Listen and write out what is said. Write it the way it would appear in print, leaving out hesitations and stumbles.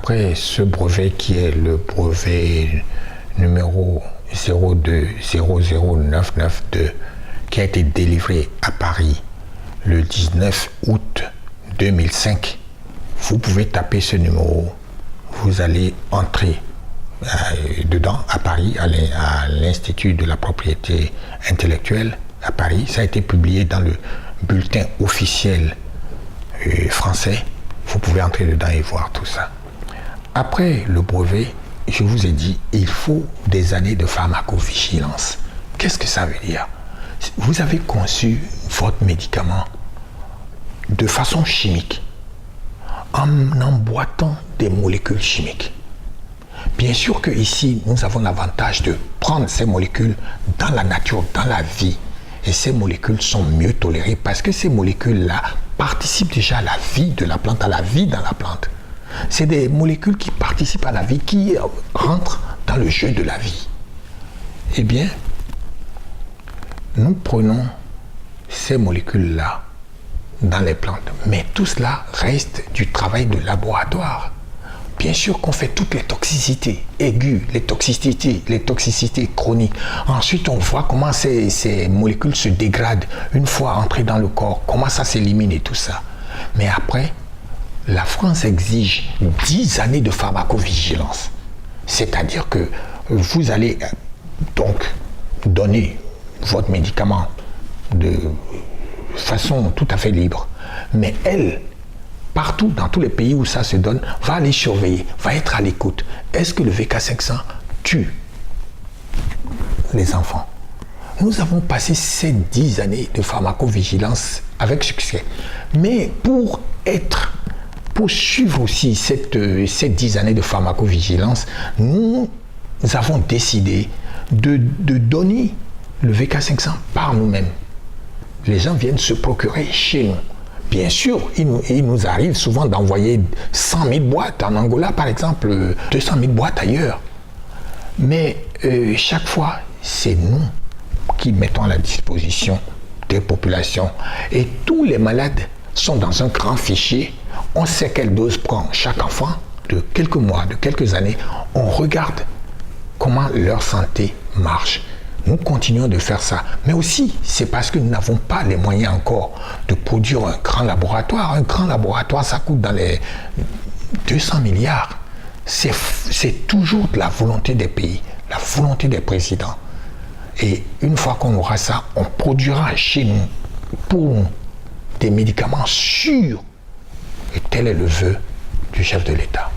après ce brevet qui est le brevet numéro 0200992 qui a été délivré à Paris le 19 août 2005, vous pouvez taper ce numéro, vous allez entrer dedans à Paris, à l'Institut de la propriété intellectuelle à Paris. Ça a été publié dans le bulletin officiel français. Vous pouvez entrer dedans et voir tout ça. Après le brevet, je vous ai dit, il faut des années de pharmacovigilance. Qu'est-ce que ça veut dire? Vous avez conçu votre médicament de façon chimique, en emboîtant des molécules chimiques. Bien sûr qu'ici, nous avons l'avantage de prendre ces molécules dans la nature, dans la vie. Et ces molécules sont mieux tolérées parce que ces molécules-là participent déjà à la vie de la plante, à la vie dans la plante. C'est des molécules qui participent à la vie, qui rentrent dans le jeu de la vie. Eh bien, nous prenons ces molécules-là dans les plantes. Mais tout cela reste du travail de laboratoire. Bien sûr qu'on fait toutes les toxicités aiguës, les toxicités chroniques. Ensuite, on voit comment ces molécules se dégradent une fois entrées dans le corps, comment ça s'élimine et tout ça. Mais après, la France exige 10 années de pharmacovigilance. C'est-à-dire que vous allez donc donner votre médicament de façon tout à fait libre. Mais elle, partout, dans tous les pays où ça se donne, va aller surveiller, va être à l'écoute. Est-ce que le VK500 tue les enfants? Nous avons passé ces 10 années de pharmacovigilance avec succès. Mais pour suivre aussi ces 10 années de pharmacovigilance, nous avons décidé de donner le VK500 par nous-mêmes. Les gens viennent se procurer chez nous. Bien sûr, il nous arrive souvent d'envoyer 100 000 boîtes en Angola, par exemple, 200 000 boîtes ailleurs. Mais chaque fois, c'est nous qui mettons à la disposition des populations. Et tous les malades sont dans un grand fichier. On sait quelle dose prend chaque enfant de quelques mois, de quelques années. On regarde comment leur santé marche. Nous continuons de faire ça. Mais aussi, c'est parce que nous n'avons pas les moyens encore de produire un grand laboratoire. Un grand laboratoire, ça coûte dans les 200 milliards. C'est toujours de la volonté des pays, la volonté des présidents. Et une fois qu'on aura ça, on produira chez nous, pour nous, des médicaments sûrs. Et tel est le vœu du chef de l'État.